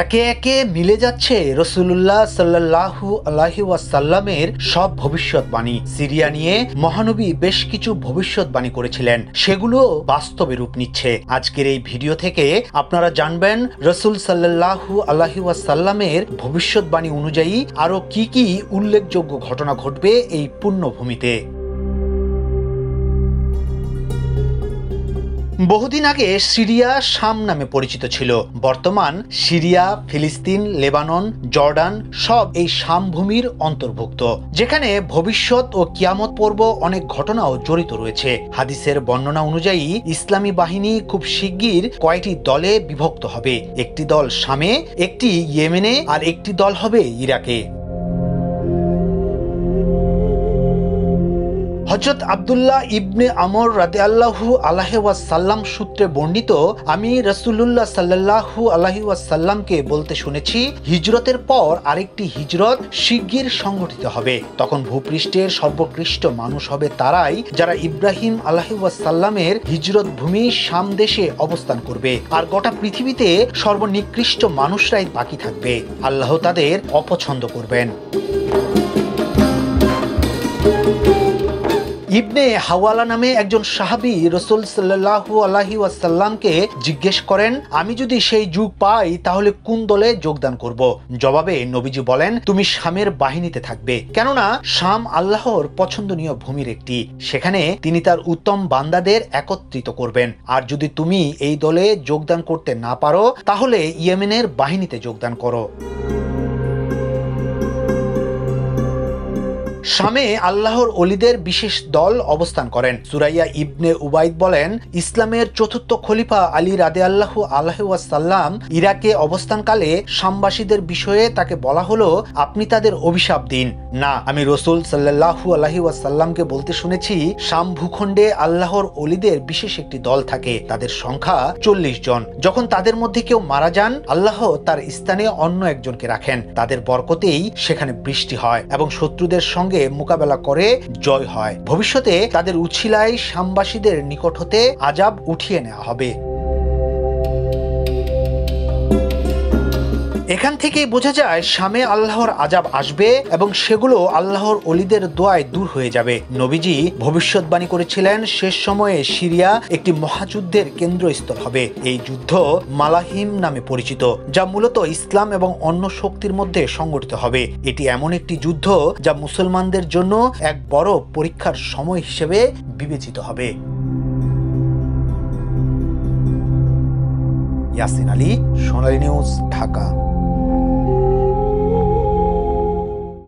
একে একে মিলে যাচ্ছে রাসূলুল্লাহ সাল্লাল্লাহু আলাইহি ওয়াসাল্লামের সব ভবিষ্যৎবাণী। সিরিয়া নিয়ে মহানবী বেশ কিছু ভবিষ্যৎবাণী করেছিলেন, সেগুলো বাস্তবে রূপ নিচ্ছে। আজকের এই ভিডিও থেকে আপনারা জানবেন রাসূল সাল্লাল্লাহু আলাইহি ওয়াসাল্লামের ভবিষ্যৎবাণী অনুযায়ী আরো কি কি উল্লেখযোগ্য ঘটনা ঘটবে এই পুণ্যভূমিতে। বহুদিন আগে সিরিয়া শাম নামে পরিচিত ছিল। বর্তমান সিরিয়া, ফিলিস্তিন, লেবানন, জর্ডান সব এই শাম ভূমির অন্তর্ভুক্ত, যেখানে ভবিষ্যৎ ও কিয়ামত পর্ব অনেক ঘটনাও জড়িত রয়েছে। হাদিসের বর্ণনা অনুযায়ী ইসলামী বাহিনী খুব শিগগির কয়টি দলে বিভক্ত হবে। একটি দল শামে, একটি ইয়েমেনে, আর একটি দল হবে ইরাকে। হযরত আব্দুল্লাহ ইবনে আমর রাদিয়াল্লাহু আলাইহি ওয়াসাল্লাম সূত্রে বর্ণিত, আমি রাসূলুল্লাহ সাল্লাল্লাহু আলাইহি ওয়াসাল্লামকে বলতে শুনেছি, হিজরতের পর আরেকটি হিজরত শিগগির সংঘটিত হবে। তখন ভূপৃষ্ঠের সর্বোৎকৃষ্ট মানুষ হবে তারাই যারা ইব্রাহিম আলাইহি ওয়াসাল্লামের হিজরত ভূমি শাম দেশে অবস্থান করবে, আর গোটা পৃথিবীতে সর্বনিকৃষ্ট মানুষরাই বাকি থাকবে। আল্লাহ তাদের অপছন্দ করবেন। ইবনে হাওয়ালা নামে একজন সাহাবী রাসূল সাল্লাল্লাহু আলাইহি ওয়াসাল্লামকে জিজ্ঞেস করেন, আমি যদি সেই যুগ পাই তাহলে কোন দলে যোগদান করব? জবাবে নবীজি বলেন, তুমি শামের বাহিনীতে থাকবে, কেননা শাম আল্লাহর পছন্দনীয় ভূমির একটি। সেখানে তিনি তার উত্তম বান্দাদের একত্রিত করবেন। আর যদি তুমি এই দলে যোগদান করতে না পারো তাহলে ইয়েমেনের বাহিনীতে যোগদান করো। শামে আল্লাহর ওলিদের বিশেষ দল অবস্থান করেন। সুরাইয়া ইবনে উবাইদ বলেন, ইসলামের চতুর্থ খলিফা আলী রাদিয়াল্লাহু আলাইহি ওয়াসাল্লাম ইরাকে অবস্থানকালে শামবাসীদের বিষয়ে তাকে বলা হলো, আপনি তাদের অভিশাপ দিন। না, আমি রাসূল সাল্লাল্লাহু আলাইহি ওয়াসাল্লামকে বলতে শুনেছি, শাম ভূখণ্ডে আল্লাহর ওলিদের বিশেষ একটি দল থাকে, তাদের সংখ্যা 40 জন। যখন তাদের মধ্যে কেউ মারা যান, আল্লাহ তার স্থানে অন্য একজনকে রাখেন। তাদের বরকতেই সেখানে বৃষ্টি হয় এবং শত্রুদের সঙ্গে মোকাবেলা করে জয় হয়। ভবিষ্যতে তাদের উছিলায় শামবাসীদের নিকট হতে আযাব উঠিয়ে নেওয়া হবে। এখান থেকেই বোঝা যায় শামে আল্লাহর আযাব আসবে এবং সেগুলো আল্লাহর ওলিদের দোয়ায় দূর হয়ে যাবে। নবীজি ভবিষ্যৎবাণী করেছিলেন, শেষ সময়ে সিরিয়া একটি মহাযুদ্ধের কেন্দ্রস্থল হবে। এই যুদ্ধ মালাহিম নামে পরিচিত, যা মূলত ইসলাম এবং অন্য শক্তির মধ্যে সংগঠিত হবে। এটি এমন একটি যুদ্ধ যা মুসলমানদের জন্য এক বড় পরীক্ষার সময় হিসেবে বিবেচিত হবে। ইয়াসিন আলী, সোনালী নিউজ, ঢাকা।